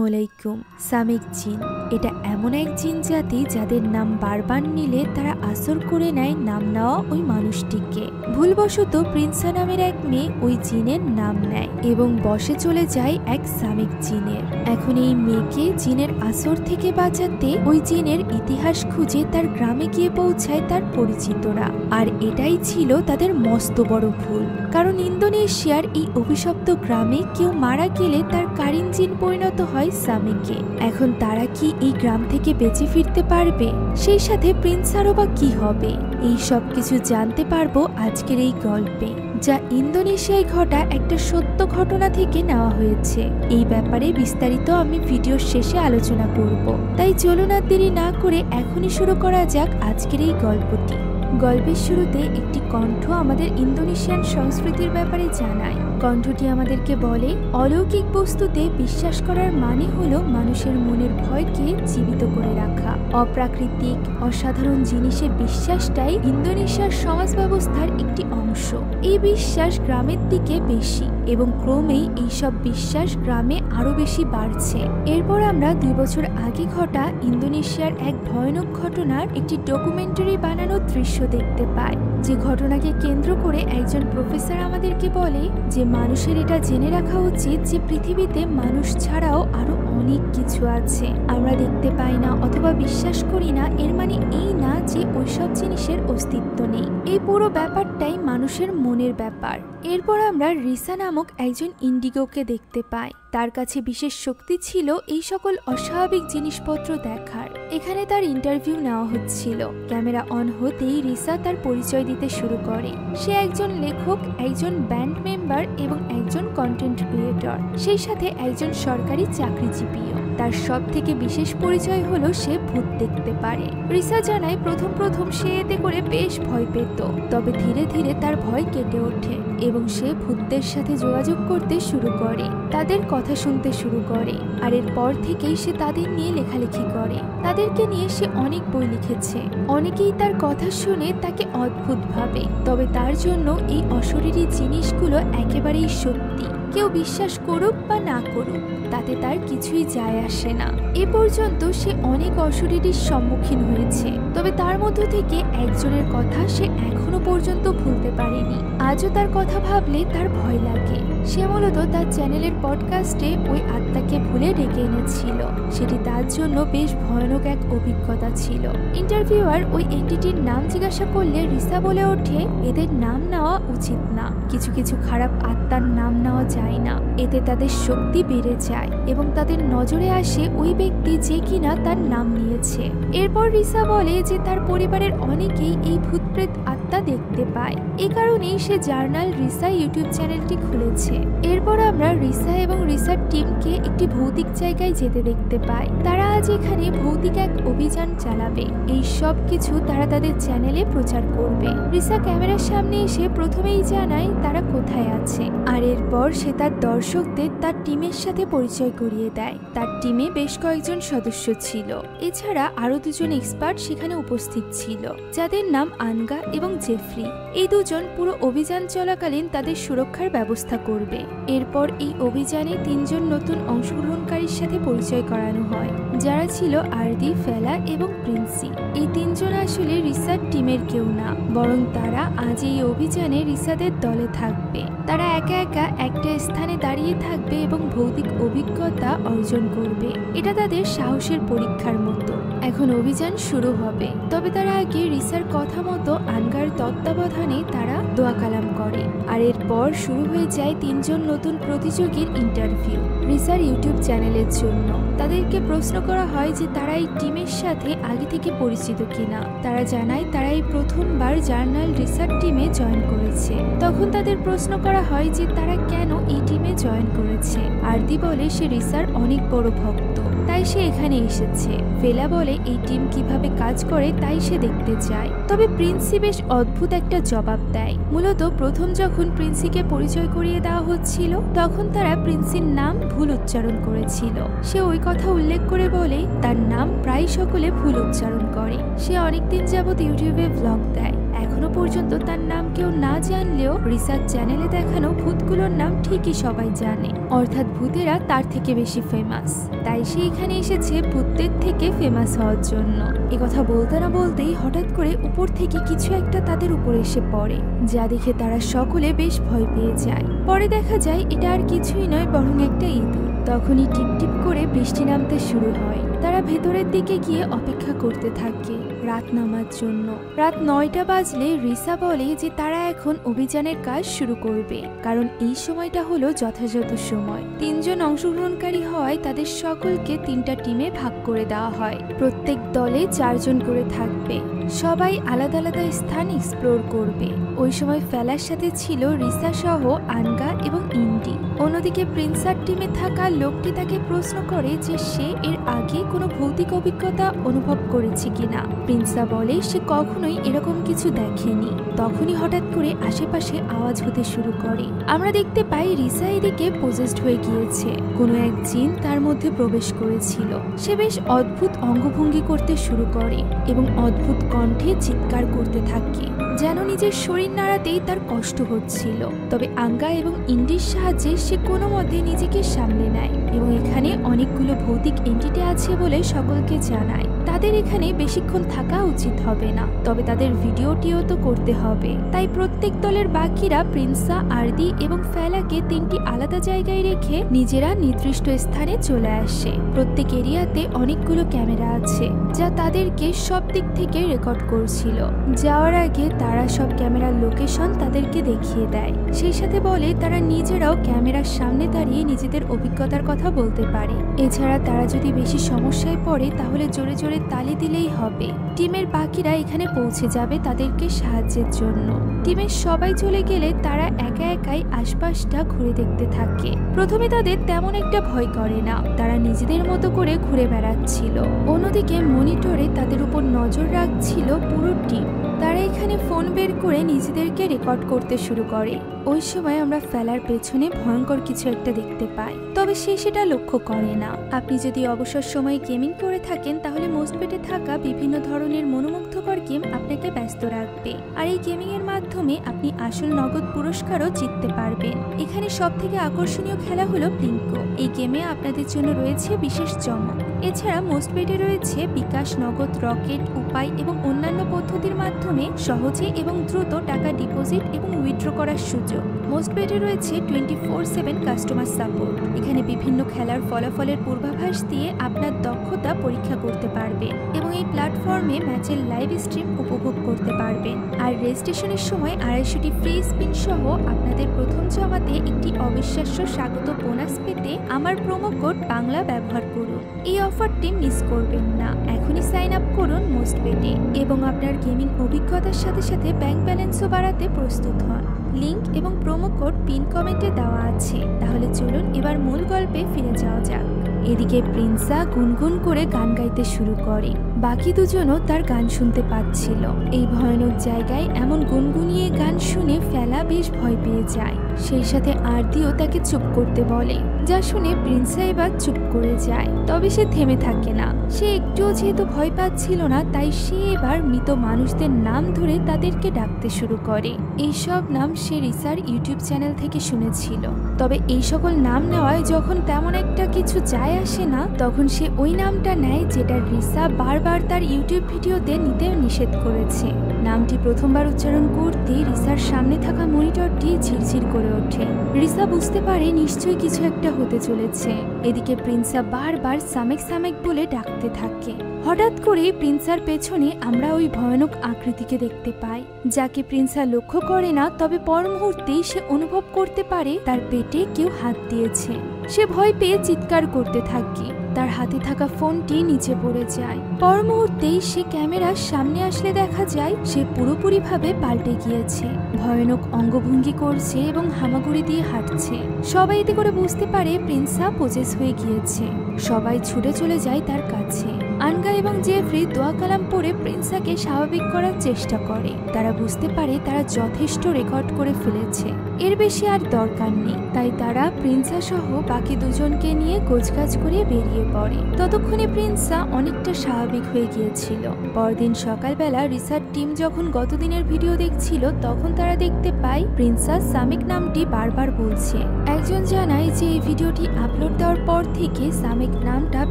আলাইকুম। সামিক জিন এটা এমন এক জিন জাতি যাদের নাম বারবার নিলে তারা আসর করে নেয় নাম নেওয়া ওই মানুষটিকে। ভুলবশত প্রিন্সা নামের এক মেয়ে ওই জিনের নাম নেয় এবং বসে চলে যায় এক সামিক জিনের। এখন এই মেয়েকে জিনের আসর থেকে বাঁচাতে ওই জিনের ইতিহাস খুঁজে তার গ্রামে গিয়ে পৌঁছায় তার পরিচিতরা। আর এটাই ছিল তাদের মস্ত বড় ভুল, কারণ ইন্দোনেশিয়ার এই অভিশপ্ত গ্রামে কেউ মারা গেলে তার কারিন জিন পরিণত হয় সামিকে। এখন তারা কি এই গ্রাম থেকে বেঁচে ফিরতে পারবে? সেই সাথে প্রিন্সারও বা কি হবে? এই সব কিছু জানতে পারবো আজকের এই গল্পে, যা ইন্দোনেশিয়ায় ঘটা একটা সত্য ঘটনা থেকে নেওয়া হয়েছে। এই ব্যাপারে বিস্তারিত আমি ভিডিওর শেষে আলোচনা করব, তাই চলুন আর দেরি না করে এখনই শুরু করা যাক আজকের এই গল্পটি। গল্পের শুরুতে একটি কণ্ঠ আমাদের ইন্দোনেশিয়ান সংস্কৃতির ব্যাপারে জানায়। কণ্ঠটি আমাদেরকে বলে, অলৌকিক বস্তুতে বিশ্বাস করার মানে হলো মানুষের মনের ভয়কে জীবিত করে রাখা। অপ্রাকৃতিক অসাধারণ জিনিসে বিশ্বাসটাই ইন্দোনেশিয়ার সমাজ ব্যবস্থার একটি অংশ। এই বিশ্বাস গ্রামের দিকে বেশি এবং ক্রমেই এইসব বিশ্বাস গ্রামে আরো বেশি বাড়ছে। এরপর আমরা 2 বছর আগে ঘটা ইন্দোনেশিয়ার এক ভয়ানক ঘটনার একটি ডকুমেন্টারি বানানোর দৃশ্য দেখতে পাই। যে ঘটনাকে কেন্দ্র করে একজন প্রফেসর আমাদেরকে বলে যে মানুষের এটা জেনে রাখা উচিত যে পৃথিবীতে মানুষ ছাড়াও আরো অনেক কিছু আছে আমরা দেখতে পাই না অথবা বিশ্বাস করি না। এর মানে এই না যে ওইসব জিনিসের অস্তিত্ব নেই। এই পুরো ব্যাপারটাই মানুষের মনের ব্যাপার। এরপর আমরা রিসা নামক একজন ইন্ডিগোকে দেখতে পাই। তার কাছে বিশেষ শক্তি ছিল এই সকল অস্বাভাবিক জিনিসপত্র দেখার। এখানে তার ইন্টারভিউ নেওয়া হচ্ছিল। ক্যামেরা অন হতেই রিসা তার পরিচয় দিতে শুরু করে। সে একজন লেখক, একজন ব্যান্ড মেম্বার এবং একজন কন্টেন্ট ক্রিয়েটর, সেই সাথে একজন সরকারি চাকরিজীবীও। তার সব থেকে বিশেষ পরিচয় হলো সে ভূত দেখতে পারে। রিসা জানায় প্রথম সে এতে করে বেশ ভয় পেত, তবে ধীরে ধীরে তার ভয় কেটে ওঠে এবং সে ভূতদের সাথে যোগাযোগ করতে শুরু করে, তাদের কথা শুনতে শুরু করে। আর এরপর থেকেই সে তাদের নিয়ে লেখালেখি করে। তাদেরকে নিয়ে সে অনেক বই লিখেছে। অনেকেই তার কথা শুনে তাকে অদ্ভুত ভাবে, তবে তার জন্য এই অশরীরী জিনিসগুলো একেবারেই সত্যি। কেউ বিশ্বাস করুক বা না করুক তাতে তার কিছুই যায় আসে না। এ পর্যন্ত সে অনেক অশরীরীর সম্মুখীন হয়েছে, তবে তার মধ্য থেকে একজনের কথা সে এখনো পর্যন্ত ভুলতে পারেনি। আজও তার কথা ভাবলে তার ভয় লাগে। সে মূলত তার চ্যানেলের পডকাস্টে ওই আত্মাকে ভুলে ডেকে এনেছিল। সেটি তার জন্য বেশ ভয়ানক এক অভিজ্ঞতা ছিল। ইন্টারভিউয়ার ওই এন্টিটির নাম জিজ্ঞাসা করলে রিসা বলে ওঠে, এদের নাম নেওয়া উচিত না। কিছু কিছু খারাপ আত্মার নাম নেওয়া যায় না, এতে তাদের শক্তি বেড়ে যায় এবং তাদের নজরে আসে ওই ব্যক্তি যে কিনা তার নাম নিয়েছে। এরপর রিসা বলে যে তার পরিবারের অনেকেই এই ভূতপ্রেত আত্মা দেখতে পায়। এ কারণেই সে জার্নাল রিসা ইউটিউব চ্যানেলটি খুলেছে। এরপর আমরা রিসা এবং রিসার টিমকে একটি ভৌতিক জায়গায় যেতে দেখতে পাই। তারা আজ এখানে ভৌতিক এক অভিযান চালাবে। এই সব কিছু তারা তাদের চ্যানেলে প্রচার করবে। রিসা ক্যামেরার সামনে এসে প্রথমেই জানায় তারা কোথায় আছে, আর এরপর সে তার দর্শকদের তার টিমের সাথে পরিচয় করিয়ে দেয়। তার টিমে বেশ কয়েকজন সদস্য ছিল। এছাড়া আরো 2 জন এক্সপার্ট সেখানে উপস্থিত ছিল, যাদের নাম আনগা এবং জেফরি। এই 2 জন পুরো অভিযান চলাকালীন তাদের সুরক্ষার ব্যবস্থা করবে। এরপর এই অভিযানে 3 জন নতুন অংশগ্রহণকারীর সাথে পরিচয় করানো হয়, যারা ছিল আরদি, ফেলা এবং প্রিন্সি। এই 3 জন আসলে রিসার টিমের কেউ না, বরং তারা আজ এই অভিযানে রিসাদের দলে থাকবে। তারা একা একা একটা স্থানে দাঁড়িয়ে থাকবে এবং ভৌতিক অভিজ্ঞতা অর্জন করবে। এটা তাদের সাহসের পরীক্ষার মতো। এখন অভিযান শুরু হবে, তবে তারা আগে রিসার কথা মতো আনগার তত্ত্বাবধানে তারা দোয়া কালাম করে। আর এরপর শুরু হয়ে যায় 3 জন নতুন প্রতিযোগীর ইন্টারভিউ রিসার ইউটিউব চ্যানেলের জন্য। তাদেরকে প্রশ্ন করা হয় যে তারা এই টিমের সাথে আগে থেকে পরিচিত কিনা। তারা জানায় তারা এই প্রথমবার জার্নাল রিসার টিমে জয়েন করেছে। তখন তাদের প্রশ্ন করা হয় যে তারা কেন এই টিমে জয়েন করেছে। আরদি বলে সে রিসার অনেক বড় ভক্ত, তাই সে এখানে এসেছে। ফেলা বলে এই টিম কিভাবে কাজ করে তাই সে দেখতে চায়। তবে প্রিন্সি বেশ অদ্ভুত একটা জবাব দেয়। মূলত প্রথম যখন প্রিন্সিকে পরিচয় করিয়ে দেওয়া হচ্ছিল, তখন তারা প্রিন্সির নাম ভুল উচ্চারণ করেছিল। সে ওই কথা উল্লেখ করে বলে তার নাম প্রায় সকলে ভুল উচ্চারণ করে। সে অনেকদিন যাবৎ ইউটিউবে ব্লগ দেয়। এখন এখনো পর্যন্ত তার নাম কেউ না জানলেও রিসার চ্যানেলে দেখানো ভূতগুলোর নাম ঠিকই সবাই জানে, অর্থাৎ ভূতেরা তার থেকে বেশি ফেমাস। তাই সে এখানে এসেছে ভূতদের থেকে ফেমাস হওয়ার জন্য। কথা বলতে না বলতেই হঠাৎ করে উপর থেকে কিছু একটা তাদের উপর এসে পড়ে, যা দেখে তারা সকলে বেশ ভয় পেয়ে যায়। পরে দেখা যায় এটা আর কিছুই নয়, বরং একটা ইঁদুর। তখনই টিপ টিপ করে বৃষ্টি নামতে শুরু হয়। তারা ভেতরের দিকে গিয়ে অপেক্ষা করতে থাকে রাত নামার জন্য। রাত 9টা বাজলে রিসা বলে যে তারা এখন অভিযানের কাজ শুরু করবে, কারণ এই সময়টা হলো যথাযথ সময়। 3 জন অংশগ্রহণকারী হওয়ায় তাদের সকলকে 3টা টিমে ভাগ করে দেওয়া হয়। প্রত্যেক দলে 4 জন করে থাকবে। সবাই আলাদা আলাদা স্থান এক্সপ্লোর করবে। ওই সময় ফেলার সাথে ছিল রিসা সহ আনগা এবং ইন্ডি। অন্যদিকে প্রিন্সার টিমে থাকা লোকটি তাকে প্রশ্ন করে যে সে এর আগে কোনো ভৌতিক অভিজ্ঞতা অনুভব করেছে কিনা। প্রিন্সা বলে সে কখনোই এরকম কিছু দেখেনি। তখনই হঠাৎ করে আশেপাশে আওয়াজ হতে শুরু করে। আমরা দেখতে পাই রিসা এদিকে পজেসড হয়ে গিয়েছে। কোনো এক জিন তার মধ্যে প্রবেশ করেছিল। সে বেশ অদ্ভুত অঙ্গভঙ্গি করতে শুরু করে এবং অদ্ভুত কণ্ঠে চিৎকার করতে থাকে, যেন নিজের শরীর নাড়াতেই তার কষ্ট হচ্ছিল। তবে আঙ্গা এবং ইন্ডির সাহায্যে সে কোনো মতে নিজেকে সামলে নেয় এবং এখানে অনেকগুলো ভৌতিক এন্টিটি আছে বলে সকলকে জানায় তাদের এখানে বেশিক্ষণ থাকা উচিত হবে না, তবে তাদের ভিডিওটিও তো করতে হবে। তাই প্রত্যেক দলের বাকিরা প্রিন্সা, আরদি এবং ফেলাকে 3টি আলাদা জায়গায় রেখে নিজেরা নির্দিষ্ট স্থানে চলে আসে। প্রত্যেক এরিয়াতে অনেকগুলো ক্যামেরা আছে যা তাদেরকে সব দিক থেকে রেকর্ড করছিল। যাওয়ার আগে তারা সব ক্যামেরার লোকেশন তাদেরকে দেখিয়ে দেয়। সেই সাথে বলে তারা নিজেরাও ক্যামেরার সামনে দাঁড়িয়ে নিজেদের অভিজ্ঞতার কথা বলতে পারে। এছাড়া তারা যদি বেশি সমস্যায় পড়ে তাহলে জোরে জোরে তালি দিলেই হবে। টিমের বাকিরা এখানে পৌঁছে যাবে তাদেরকে সাহায্যের জন্য। টিমের সবাই চলে গেলে তারা একা একাই আশপাশটা ঘুরে দেখতে থাকে। প্রথমে তাদের তেমন একটা ভয় করে না, তারা নিজেদের মতো করে ঘুরে বেড়াচ্ছিল। অন্যদিকে মনিটরে তাদের উপর নজর রাখছিল পুরো টিম। তারা এখানে ফোন বের করে নিজেদেরকে রেকর্ড করতে শুরু করে। ওই সময় আমরা ফেলার পেছনে ভয়ঙ্কর কিছু একটা দেখতে পাই, তবে সে সেটা লক্ষ্য করে না। আপনি যদি অবসর সময়ে গেমিং করে থাকেন তাহলে মোস্টবেটে থাকা বিভিন্ন ধরনের মনোমুগ্ধকর গেম আপনাকে ব্যস্ত রাখবে, আর এই গেমিং এর মাধ্যমে আপনি আসল নগদ পুরস্কারও জিততে পারবেন। এখানে সবথেকে আকর্ষণীয় খেলা হলো প্লিঙ্কো। এই গেমে আপনাদের জন্য রয়েছে বিশেষ চমক। এছাড়া মোস্টবেটে রয়েছে বিকাশ, নগদ, রকেট, উপায় এবং অন্যান্য পদ্ধতির মাধ্যমে সহজে এবং দ্রুত টাকা ডিপোজিট এবং উইথড্র করার সুযোগ। মোস্টবেটে রয়েছে 24/7 কাস্টমার সাপোর্ট। এখানে বিভিন্ন খেলার ফলাফলের পূর্বাভাস দিয়ে আপনার দক্ষতা পরীক্ষা করতে পারবেন এবং এই প্ল্যাটফর্মে ম্যাচের লাইভ স্ট্রিম উপভোগ করতে পারবেন। আর রেজিস্ট্রেশনের সময় 250টি ফ্রি স্পিন সহ আপনাদের প্রথম জমাতে একটি অবিশ্বাস্য স্বাগত বোনাস পেতে আমার প্রোমো কোড বাংলা ব্যবহার করুন। এই অফারটি মিস করবেন না। এখনই সাইন আপ করুন মোস্টবেটে এবং আপনার গেমিং অভিজ্ঞতার সাথে সাথে ব্যাংক ব্যালেন্সও বাড়াতে প্রস্তুত হন। লিংক এবং প্রোমো কোড পিন কমেন্টে দেওয়া আছে। তাহলে চলুন এবার মূল গল্পে ফিরে যাওয়া যাক। এদিকে প্রিন্সা গুনগুন করে গান গাইতে শুরু করে। বাকি দুজনও তার গান শুনতে পাচ্ছিল। এই ভয়ানক জায়গায় এমন গুনগুনিয়ে গান শুনে ফেলা বেশ ভয় পেয়ে যায়। সেই সাথে আরদিও তাকে চুপ করতে বলে, যা শুনে প্রিন্সা এবার চুপ করে যায়। তবে সে থেমে থাকে না। সে একটুও যেহেতু ভয় পাচ্ছিল না, তাই সে এবার মৃত মানুষদের নাম ধরে তাদেরকে ডাকতে শুরু করে। এইসব নাম সে রিসার ইউটিউব চ্যানেল থেকে শুনেছিল। তবে এই সকল নাম নেওয়ায় যখন তেমন একটা কিছু যায় আসে না, তখন সে ওই নামটা নেয় যেটা রিসা বারবার তার ইউটিউব ভিডিওতে নিতে নিষেধ করেছে। নামটি প্রথমবার উচ্চারণ করতেই রিসার সামনে থাকা মনিটরটি ঝিরঝির করে ওঠে। রিসা বুঝতে পারে নিশ্চয়ই কিছু একটা হতে চলেছে। এদিকে প্রিন্সা বারবার সামেক সামেক বলে ডাকতে থাকে। হঠাৎ করে প্রিন্সার পেছনে আমরা ওই ভয়ানক আকৃতিকে দেখতে পাই, যাকে প্রিন্সা লক্ষ্য করে না। তবে পর মুহূর্তেই সে অনুভব করতে পারে তার পেটে কেউ হাত দিয়েছে। সে ভয় পেয়ে চিৎকার করতে থাকে। তার হাতে থাকা ফোনটি নিচে পড়ে যায়। পর মুহূর্তেই সে ক্যামেরার সামনে আসলে দেখা যায় সে পুরোপুরিভাবে পাল্টে গিয়েছে। ভয়ানক অঙ্গভঙ্গি করছে এবং হামাগুড়ি দিয়ে হাঁটছে। সবাই এতে করে বুঝতে পারে প্রিন্সা পজেস হয়ে গিয়েছে। সবাই ছুটে চলে যায় তার কাছে। আনগা এবং জেফরি দোয়া কালাম পড়ে প্রিন্সাকে স্বাভাবিক করার চেষ্টা করে। তারা বুঝতে পারে তারা যথেষ্ট রেকর্ড করে ফেলেছে, এর বেশি আর দরকার নেই। তাই তারা প্রিন্সা সহ বাকি দুজনকে নিয়ে গোছগাছ করে বেরিয়ে হয়ে পড়ে। ততক্ষণে প্রিন্সা অনেকটা স্বাভাবিক হয়ে গিয়েছিল। পরদিন সকালবেলা রিসার টিম যখন গতদিনের ভিডিও দেখছিল তখন তারা দেখতে পায় প্রিন্সা সামিক নামটি বারবার বলছে। একজন জানায় যে এই ভিডিওটি আপলোড দেওয়ার পর থেকে সামিক নামটা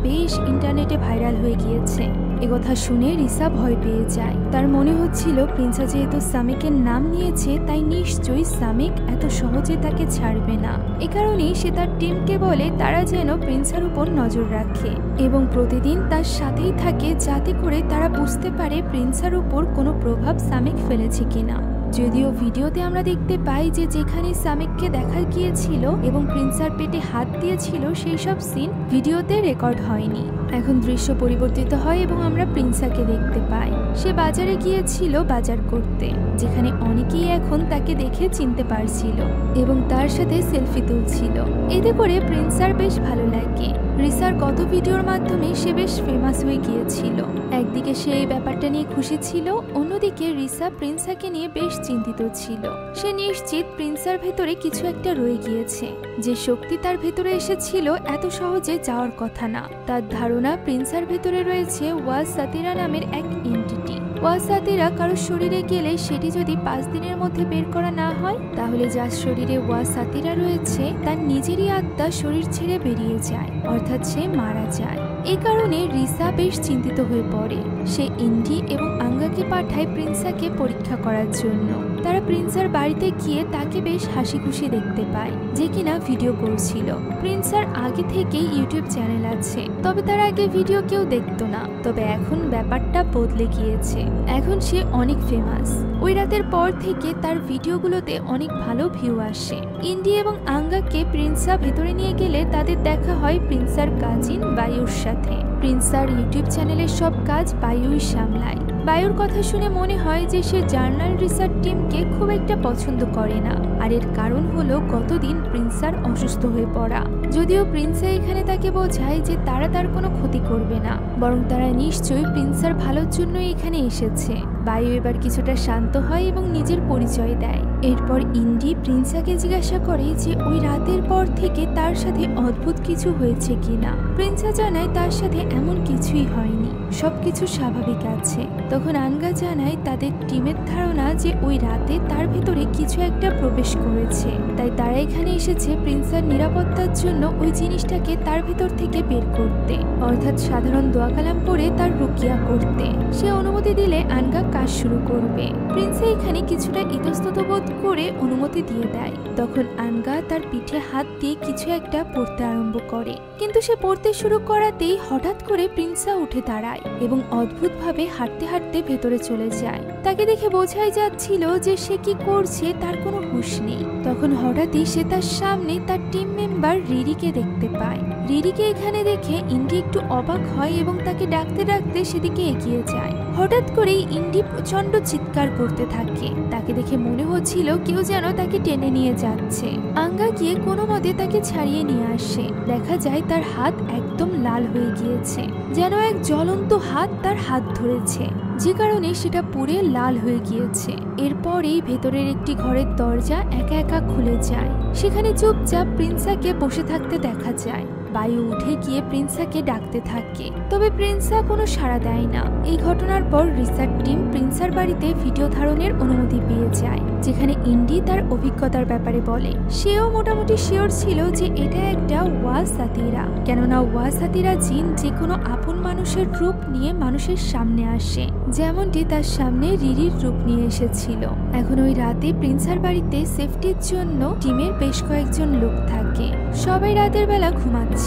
বেশ ইন্টারনেটে ভাইরাল হয়ে গিয়েছে। একথা শুনে রিসা ভয় পেয়ে যায়। তার মনে হচ্ছিল প্রিন্সা যেহেতু সামিকের নাম নিয়েছে তাই নিশ্চয়ই সামিক এত সহজে তাকে ছাড়বে না। এ কারণেই সে তার টিমকে বলে তারা যেন প্রিন্সার উপর নজর রাখে এবং প্রতিদিন তার সাথেই থাকে যাতে করে তারা বুঝতে পারে প্রিন্সার উপর কোনো প্রভাব সামিক ফেলেছে কিনা। যদিও ভিডিওতে আমরা দেখতে পাই যে যেখানে সামিককে দেখা গিয়েছিল এবং প্রিন্সার পেটে হাত দিয়েছিল সেই সব সিন ভিডিওতে রেকর্ড হয়নি। এখন দৃশ্য পরিবর্তিত হয় এবং আমরা প্রিন্সাকে দেখতে পাই সে বাজারে গিয়েছিল বাজার করতে, যেখানে অনেকেই এখন তাকে দেখে চিনতে পারছিল এবং তার সাথে সেলফি তুলছিল। এতে করে প্রিন্সার বেশ ভালো লাগে। রিসার গত ভিডিওর মাধ্যমে সে বেশ ফেমাস হয়ে গিয়েছিল। একদিকে সে এই ব্যাপারটা নিয়ে খুশি ছিল, অন্যদিকে রিসা প্রিন্সাকে নিয়ে বেশ চিন্তিত ছিল। সে নিশ্চিত প্রিন্সার ভেতরে কিছু একটা রয়ে গিয়েছে, যে শক্তি তার ভেতরে এসেছিল এত সহজে যাওয়ার কথা না। তার ধারণা প্রিন্সার ভেতরে রয়েছে ওয়াজ সাতিরা নামের এক এন্টিটি। ওয়াজ সাতিরা কারোর শরীরে গেলে সেটি যদি 5 দিনের মধ্যে বের করা না হয় তাহলে যার শরীরে ওয়াজ সাতিরা রয়েছে তার নিজেরই আত্মা শরীর ছেড়ে বেরিয়ে যায়, অর্থাৎ সে মারা যায়। এই কারণে রিসা বেশ চিন্তিত হয়ে পড়ে। সে ইন্ডি এবং আঙ্গাকে পাঠায় প্রিন্সাকে পরীক্ষা করার জন্য। তারা প্রিন্সার বাড়িতে গিয়ে তাকে বেশ হাসি খুশি দেখতে পায়, যে কিনা ভিডিও করছিল। প্রিন্সার আগে থেকেই ইউটিউব চ্যানেল আছে, তবে তার আগে ভিডিও কেউ দেখতো না। তবে এখন ব্যাপারটা বদলে গিয়েছে, এখন সে অনেক ফেমাস। ওই রাতের পর থেকে তার ভিডিওগুলোতে অনেক ভালো ভিউ আসে। ইন্ডি এবং আঙ্গাকে প্রিন্সা ভেতরে নিয়ে গেলে তাদের দেখা হয় প্রিন্সার কাজিন বায়ুর সাথে। প্রিন্সার ইউটিউব চ্যানেলের সব কাজ বায়ুই সামলায়। বায়ুর কথা শুনে মনে হয় যে সে জার্নাল রিসার্চ টিমকে খুব একটা পছন্দ করে না, আর এর কারণ হলো গতদিন প্রিন্সার অসুস্থ হয়ে পড়া। যদিও প্রিন্সা এখানে তাকে বোঝায় যে তারা তার কোনো ক্ষতি করবে না, বরং তারা নিশ্চয়ই প্রিন্সার ভালোর জন্য এখানে এসেছে। বায়ু এবার কিছুটা শান্ত হয় এবং নিজের পরিচয় দেয়। এরপর ইন্ডি প্রিন্সাকে জিজ্ঞাসা করে যে ওই রাতের পর থেকে তার সাথে অদ্ভুত কিছু হয়েছে কিনা। প্রিন্সা জানায় তার সাথে এমন কিছুই হয়নি, সবকিছু স্বাভাবিক আছে। তখন আনগা জানায় তাদের টিমের ধারণা যে ওই রাতে তার ভেতরে কিছু একটা প্রবেশ করেছে, তাই তারা এখানে এসেছে প্রিন্সার নিরাপত্তার জন্য ওই জিনিসটাকে তার ভেতর থেকে বের করতে, অর্থাৎ সাধারণ দোয়া কালাম করে তার রুকিয়া করতে। সে অনুমতি দিলে আনগা কাজ শুরু করবে। প্রিন্সা এখানে কিছুটা ইতস্তত বোধ করে অনুমতি দিয়ে দেয়। তখন আনগা তার পিঠে হাত দিয়ে কিছু একটা পড়তে আরম্ভ করে, কিন্তু সে পড়তে শুরু করাতেই হঠাৎ করে প্রিন্সা উঠে দাঁড়ায় এবং অদ্ভুতভাবে হাঁটতে হাঁটতে ভেতরে চলে যায়। তাকে দেখে বোঝাই যাচ্ছিল যে সে কি করছে তার কোনো হুঁশ নেই। তখন হঠাৎই সে তার সামনে তার টিম মেম্বার রিরিকে দেখতে পায়। রিরিকে এখানে দেখে ইন্ডি একটু অবাক হয় এবং তাকে ডাকতে ডাকতে সেদিকে এগিয়ে যায়। হঠাৎ করেই ইন্ডি প্রচন্ড চিৎকার করতে থাকে। তাকে দেখে মনে হচ্ছিল কেউ যেন তাকে টেনে নিয়ে যাচ্ছে। আঙ্গা গিয়ে কোনো মতে তাকে ছাড়িয়ে নিয়ে আসে। দেখা যায় তার হাত একদম লাল হয়ে গিয়েছে, যেন এক জ্বলন্ত হাত তার হাত ধরেছে, যে কারণে সেটা পুড়ে লাল হয়ে গিয়েছে। এরপরেই ভেতরের একটি ঘরের দরজা একা একা খুলে যায়। সেখানে চুপচাপ প্রিন্সাকে বসে থাকতে দেখা যায়। বায়ু উঠে গিয়ে প্রিন্সাকে ডাকতে থাকে, তবে প্রিন্সা কোনো সাড়া দেয় না। এই ঘটনার পর রিসার্চ টিম প্রিন্সার বাড়িতে ভিডিও ধারণের অনুমতি পেয়ে যায়, যেখানে ইন্ডি তার অভিজ্ঞতার ব্যাপারে বলে। সেও মোটামুটি শিওর ছিল যে এটা একটা ওয়াজ সাতিরা, কেননা ওয়াজ সাতিরা জিন যে কোনো আপন মানুষের রূপ নিয়ে মানুষের সামনে আসে, যেমনটি তার সামনে রিরির রূপ নিয়ে এসেছিল। এখন ওই রাতে প্রিন্সার বাড়িতে সেফটির জন্য টিমের বেশ কয়েকজন লোক থাকে। সবাই রাতের বেলা ঘুমাচ্ছিল।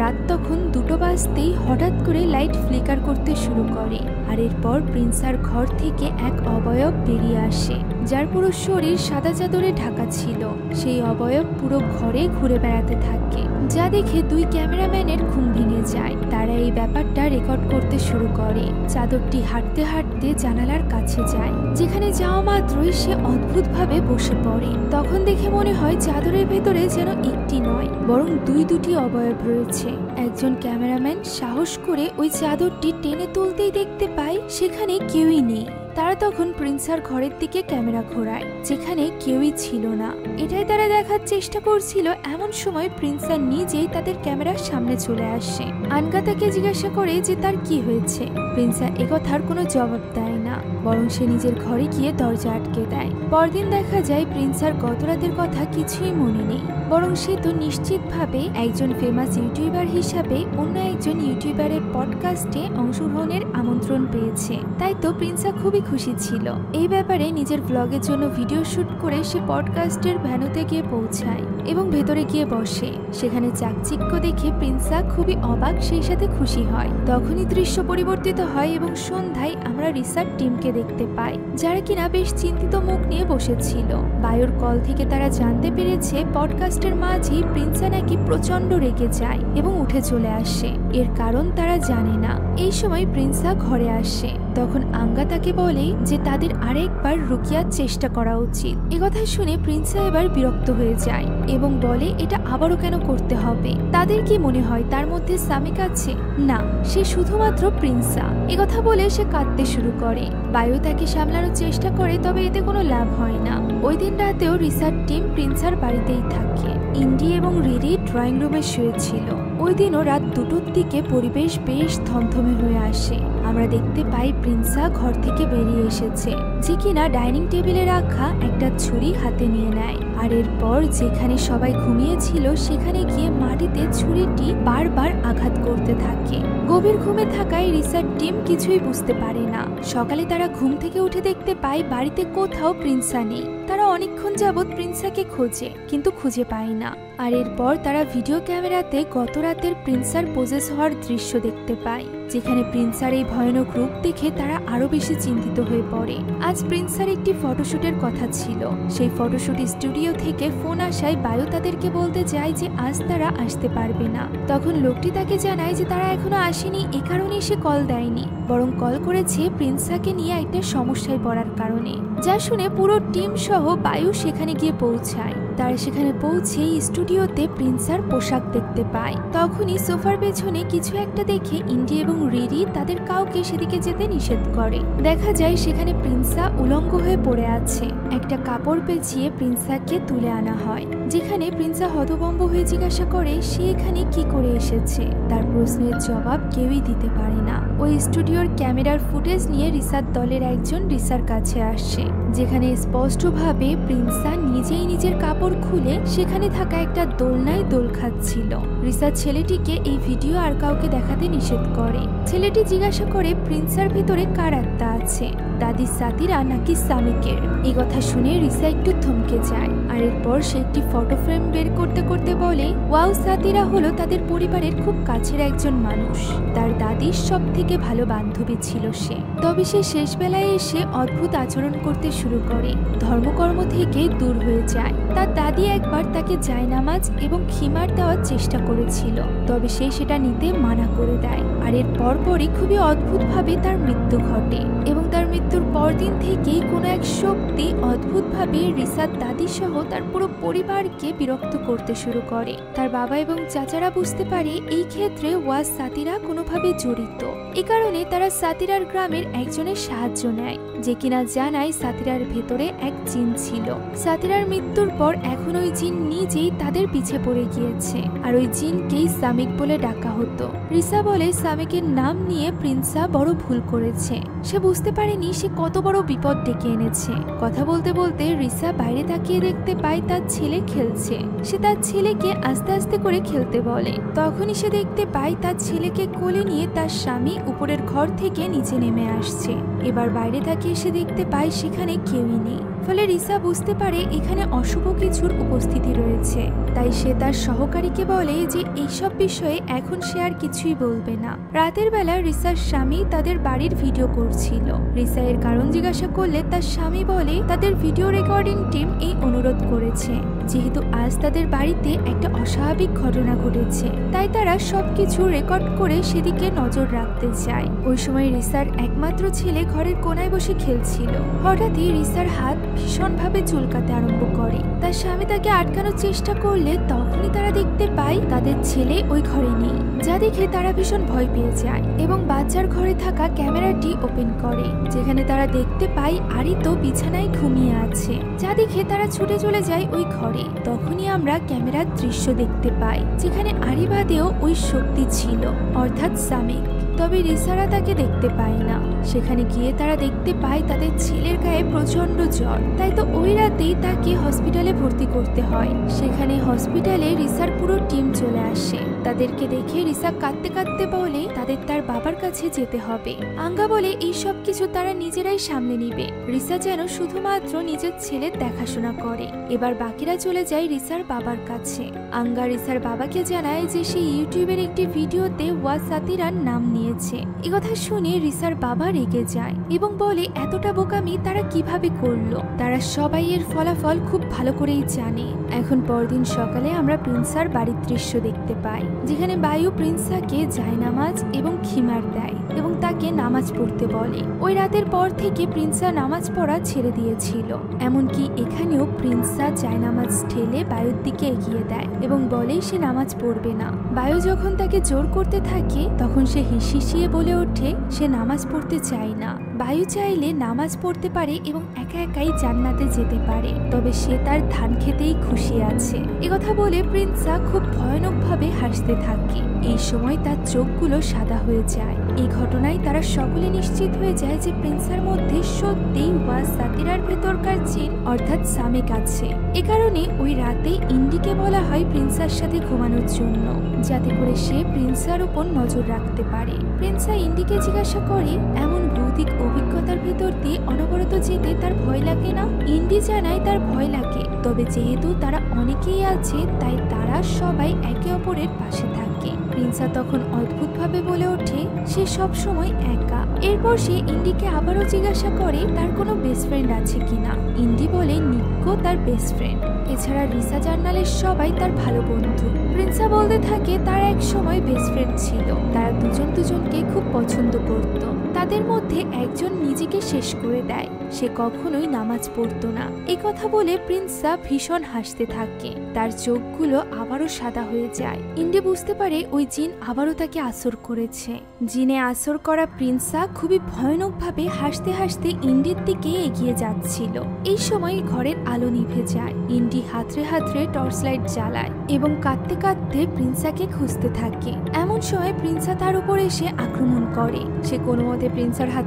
রাত তখন 2টো বাজতেই হঠাৎ করে লাইট ফ্লিকার করতে শুরু করে, আর এরপর প্রিন্সার ঘর থেকে এক অবয়ব বেরিয়ে আসে, যার পুরো শরীর সাদা চাদরে ঢাকা ছিল। সেই অবয়ব পুরো ঘরে ঘুরে বেড়াতে থাকে, যা দেখে 2 ক্যামেরাম্যানের ঘুম ভেঙে যায়। তারা এই ব্যাপারটা রেকর্ড করতে শুরু করে। চাদরটি হাঁটতে হাঁটতে জানালার কাছে যায়, যেখানে যাওয়া মাত্রই সে অদ্ভুতভাবে বসে পড়ে। তখন দেখে মনে হয় চাদরের ভেতরে যেন একটি নয় বরং 2টি অবয়ব রয়েছে। একজন ক্যামেরাম্যান সাহস করে ওই চাদরটি টেনে তুলতেই দেখতে পায় সেখানে কেউই নেই। তারা তখন প্রিন্সার ঘরের দিকে ক্যামেরা ঘোরায়, যেখানে কেউই ছিল না। এটাই তারা দেখার চেষ্টা করছিল। এমন সময় প্রিন্সার নিজেই তাদের ক্যামেরার সামনে চলে আসে। আনগা তাকে জিজ্ঞাসা করে যে তার কি হয়েছে। প্রিন্সার একথার কোনো জবাব দেয় না, বরং সে নিজের ঘরে গিয়ে দরজা আটকে দেয়। পরদিন দেখা যায় প্রিন্সার গত রাতের কথা কিছুই মনে নেই, বরং সে তো নিশ্চিতভাবে একজন ফেমাস ইউটিউবার হিসাবে অন্য একজন ইউটিউবারের পডকাস্টে অংশগ্রহণের আমন্ত্রণ পেয়েছে। তাই তো প্রিন্সা খুবই খুশি ছিল। এই ব্যাপারে নিজের ব্লগের জন্য ভিডিও শুট করে সে পডকাস্টের ভ্যানুতে গিয়ে পৌঁছায় এবং ভেতরে গিয়ে বসে। সেখানে চাকচিক্য দেখে প্রিন্সা খুবই অবাক, সেই সাথে খুশি হয়। তখনই দৃশ্য পরিবর্তিত হয় এবং সন্ধ্যায় আমরা রিসার্চ টিমকে দেখতে পাই, যারা কিনা বেশ চিন্তিত মুখ নিয়ে বসেছিল। বায়ুর কল থেকে তারা জানতে পেরেছে পডকাস্টের মাঝেই প্রিন্সা নাকি প্রচন্ড রেগে যায় এবং উঠে চলে আসে। এর কারণ তারা জানে না। এই সময় প্রিন্সা ঘরে আসে। তখন আঙ্গা তাকে বলে যে তাদের আরেকবার রুকিয়ার চেষ্টা করা উচিত। একথা শুনে প্রিন্সা এবার বিরক্ত হয়ে যায় এবং বলে এটা আবারও কেন করতে হবে। তাদের কি মনে হয় তার মধ্যে সামিক আছে? না, সে শুধুমাত্র প্রিন্সা। একথা বলে সে কাঁদতে শুরু করে। বায়ু তাকে সামলানোর চেষ্টা করে, তবে এতে কোনো লাভ হয় না। ওই দিন রাতেও রিসার্চ টিম প্রিন্সার বাড়িতেই থাকে। ইন্ডি এবং রিরি ড্রয়িং রুমে শুয়েছিল। ওই দিনও রাত 2টোর দিকে পরিবেশ বেশ থমথমে হয়ে আসে। আমরা দেখতে পাই প্রিন্সা ঘর থেকে বেরিয়ে এসেছে, যে কিনা ডাইনিং টেবিলে রাখা একটা ছুরি হাতে নিয়ে নেয়। আর এরপর যেখানে সবাই ঘুমিয়েছিল সেখানে গিয়ে মাটিতে ছুরিটি বারবার আঘাত করতে থাকে। গভীর ঘুমে থাকায় রিসার্চ টিম কিছুই বুঝতে পারে না। সকালে তারা ঘুম থেকে উঠে দেখতে পায় বাড়িতে কোথাও প্রিন্সা নেই। তারা অনেকক্ষণ যাবৎ প্রিন্সাকে খোঁজে, কিন্তু খুঁজে পায় না। আর এরপর তারা ভিডিও ক্যামেরাতে গত রাতের প্রিন্সার পোজেস হওয়ার দৃশ্য দেখতে পায়, যেখানে প্রিন্সার এই ভয়ানক রূপ দেখে তারা আরো বেশি চিন্তিত হয়ে পড়ে। আজ প্রিন্সার একটি ফটোশুটের কথা ছিল। সেই ফটোশুট স্টুডিও থেকে ফোন আসায় বায়ু তাদেরকে বলতে যায় যে আজ তারা আসতে পারবে না। তখন লোকটি তাকে জানায় যে তারা এখনো আসেনি, এ কারণে সে কল দেয়নি, বরং কল করেছে প্রিন্সাকে নিয়ে একটা সমস্যায় পড়ার কারণে। যা শুনে পুরো টিম সহ বায়ু সেখানে গিয়ে পৌঁছায়। তারা সেখানে পৌঁছে স্টুডিওতে প্রিন্সার পোশাক দেখতে পায়। তখনই সোফার পেছনে কিছু একটা দেখে ইন্ডি এবং রিরি তাদের কাউকে সেদিকে যেতে নিষেধ করে। দেখা যায় সেখানে প্রিন্সা উলঙ্গ হয়ে পড়ে আছে। একটা কাপড় পেঁচিয়ে প্রিন্সাকে তুলে আনা হয়, যেখানে প্রিন্সা হতভম্ব হয়ে জিজ্ঞাসা করে সে এখানে কি করে এসেছে। তার প্রশ্নের জবাব কেউই দিতে পারে না। ওই স্টুডিওর ক্যামেরার ফুটেজ নিয়ে রিসার্চ দলের একজন রিসার কাছে আসে, যেখানে স্পষ্টভাবে প্রিন্সা নিজেই নিজের কাপড় খুলে সেখানে থাকা একটা দোলনায় দোল খাচ্ছিল। রিসার্চ ছেলেটিকে এই ভিডিও আর কাউকে দেখাতে নিষেধ করে। ছেলেটি জিজ্ঞাসা করে প্রিন্সার ভিতরে কার আত্মা আছে, দাদি সাতিরা নাকি সামিকের। এই কথা শুনে রিসা একটু থমকে যায়। আর এরপর সে একটি ফটো ফ্রেম বের করতে করতে বলে ওয়াও, সাতিরা হলো তাদের পরিবারের খুব কাছের একজন মানুষ। তার দাদির সব থেকে ভালো বান্ধবী ছিল সে। তবে সে শেষ বেলায় এসে অদ্ভুত আচরণ করতে শুরু করে, ধর্মকর্ম থেকে দূর হয়ে যায়। তার দাদি একবার তাকে জায়নামাজ এবং খিমার দেওয়ার চেষ্টা করেছিল, তবে সে সেটা নিতে মানা করে দেয়। আর এর পরপরই খুবই অদ্ভুতভাবে তার মৃত্যু ঘটে এবং তার মৃত্যুর পরদিন থেকেই কোনো এক শক্তি অদ্ভুতভাবে রিসার দাদি সহ তার পুরো পরিবারকে বিরক্ত করতে শুরু করে। তার বাবা এবং চাচারা বুঝতে পারে এই ক্ষেত্রে ওয়াজ সাতিরা কোনোভাবে জড়িত। এ কারণে তারা সাতিরার গ্রামের একজনের সাহায্য নেয়, যে কিনা জানায় সাতিরার ভেতরে এক জিন ছিল। সাতিরার মৃত্যুর পর এখন ওই জিন নিজেই তাদের পিছে পড়ে গিয়েছে, আর ওই জিনকেই সামিক বলে ডাকা হতো। রিসা বলে সামিকের নাম নিয়ে প্রিন্সা বড় ভুল করেছে। সে বুঝতে পারেনি সে কত বড় বিপদ ডেকে এনেছে। কথা বলতে বলতে রিসা বাইরে তাকিয়ে দেখতে পায় তার ছেলে খেলছে। সে তার ছেলেকে আস্তে আস্তে করে খেলতে বলে। তখনই সে দেখতে পায় তার ছেলেকে কোলে নিয়ে তার স্বামী উপরের ঘর থেকে নিচে নেমে আসছে। এবার বাইরে তাকিয়ে সে দেখতে পায় সেখানে কেউই নেই। ফলে রিসা বুঝতে পারে এখানে অশুভ কিছুর উপস্থিতি রয়েছে। তাই সে তার সহকারীকে বলে যে এইসব বিষয়ে এখন সে আর কিছুই বলবে না। রাতের বেলা রিসার স্বামী তাদের বাড়ির ভিডিও করছিল। রিসা এর কারণ জিজ্ঞাসা করলে তার স্বামী বলে তাদের ভিডিও রেকর্ডিং টিম এই অনুরোধ করেছে, যেহেতু আজ তাদের বাড়িতে একটা অস্বাভাবিক ঘটনা ঘটেছে, তাই তারা সবকিছু রেকর্ড করে সেদিকে নজর রাখতে চায়। ওই সময় রিসার একমাত্র ছেলে ঘরের কোনায় বসে খেলছিল। হঠাৎই রিসার হাত ভীষণভাবে চুলকাতে আরম্ভ করে। তার স্বামী তাকে আটকানোর চেষ্টা করলে খুললে তখনই তারা দেখতে পায় তাদের ছেলে ওই ঘরে নেই, যা দেখে তারা ভীষণ ভয় পেয়ে যায় এবং বাচ্চার ঘরে থাকা ক্যামেরাটি ওপেন করে, যেখানে তারা দেখতে পায় আরিতো বিছানায় ঘুমিয়ে আছে, যা দেখে তারা ছুটে চলে যায় ওই ঘরে। তখনই আমরা ক্যামেরার দৃশ্য দেখতে পাই যেখানে আরিবাদেও ওই শক্তি ছিল, অর্থাৎ সামিক। তবে রিসারা তাকে দেখতে পায় না। সেখানে গিয়ে তারা দেখতে পায় তাদের ছেলের গায়ে প্রচন্ড জ্বর, তাই তো ওই রাতেই তাকে হসপিটালে ভর্তি করতে হয়। সেখানে হসপিটালে রিসার পুরো টিম চলে আসে। তাদেরকে দেখে রিসা কাঁদতে কাঁদতে বলে তাদের তার বাবার কাছে যেতে হবে। আঙ্গা বলে এই সব কিছু তারা নিজেরাই সামলে নিবে, রিসা যেন শুধুমাত্র নিজের ছেলের দেখাশোনা করে। এবার বাকিরা চলে যায় রিসার বাবার কাছে। আঙ্গা রিসার বাবাকে জানায় যে সে ইউটিউবের একটি ভিডিওতে ওয়া সাতিরার নাম নিয়েছে। এ কথা শুনে রিসার বাবা রেগে যায় এবং বলে এতটা বোকামি তারা কিভাবে করলো। তারা সবাই এর ফলাফল খুব ভালো করেই জানে। এখন পরদিন সকালে আমরা প্রিন্সার বাড়ির দৃশ্য দেখতে পাই, যেখানে বায়ু প্রিন্সাকে জায়নামাজ এবং খিমার দেয় এবং তাকে নামাজ পড়তে বলে। ওই রাতের পর থেকে প্রিন্সা নামাজ পড়া ছেড়ে দিয়েছিল। এমনকি এখানেও প্রিন্সা জায়নামাজ ঠেলে বায়ুর দিকে এগিয়ে দেয় এবং বলে সে নামাজ পড়বে না। বায়ু যখন তাকে জোর করতে থাকে তখন সে হিসিয়ে বলে ওঠে সে নামাজ পড়তে চায় না। বায়ু চাইলে নামাজ পড়তে পারে এবং একা একাই জান্নাতে যেতে পারে, তবে সে তার ধান খেতেই খুশি আছে। একথা বলে প্রিন্সা খুব ভয়ানকভাবে হাসতে থাকে। এই সময় তার চোখগুলো সাদা হয়ে যায়। এই ঘটনায় তারা সকলে নিশ্চিত হয়ে যায় যে প্রিন্সার মধ্যে সত্যিই ওয়া সাতিরার ভেতরকার জিন অর্থাৎ সামিক আছে। এ কারণে ওই রাতে ইন্ডিকে বলা হয় প্রিন্সার সাথে ঘুমানোর জন্য, যাতে করে সে প্রিন্সার উপর নজর রাখতে পারে। প্রিন্সা ইন্ডিকে জিজ্ঞাসা করে এমন ভৌতিক অভিজ্ঞতার ভেতর দিয়ে অনবরত যেতে তার ভয় লাগে না। ইন্ডি জানায় তার ভয় লাগে, তবে যেহেতু তারা অনেকেই আছে তাই তারা সবাই একে অপরের পাশে থাকে। প্রিন্সা তখন অদ্ভুতভাবে বলে ওঠে সে সব সময় একা। এরপর সে ইন্ডিকে আবারও জিজ্ঞাসা করে তার কোনো বেস্ট ফ্রেন্ড আছে কিনা। ইন্ডি বলে নিক্কো তার বেস্ট ফ্রেন্ড, এছাড়া রিসা জার্নালের সবাই তার ভালো বন্ধু। প্রিন্সা বলতে থাকে তার এক সময় বেস্ট ফ্রেন্ড ছিল, তারা দুজন দুজনকে খুব পছন্দ করত। তাদের মধ্যে একজন নিজেকে শেষ করে দেয়, সে কখনোই নামাজ পড়তো না। এই কথা বলে প্রিন্সা ভীষণ হাসতে থাকে, তার চোখগুলো আবারও সাদা হয়ে যায়। ইন্ডি বুঝতে পারে ওই জিন আবারও তাকে আসর করেছে। জিনে আসর করা প্রিন্সা খুবই ভয়ানকভাবে হাসতে হাসতে ইন্ডির দিকে এগিয়ে যাচ্ছিল। এই সময় ঘরের আলো নিভে যায়। ইন্ডি হাতড়ে হাতড়ে টর্চ লাইট জ্বালায় এবং কাঁদতে কাঁদতে প্রিন্সাকে খুঁজতে থাকে। এমন সময় প্রিন্সা তার উপর এসে আক্রমণ করে। সে কোনো মতে প্রিন্সার হাত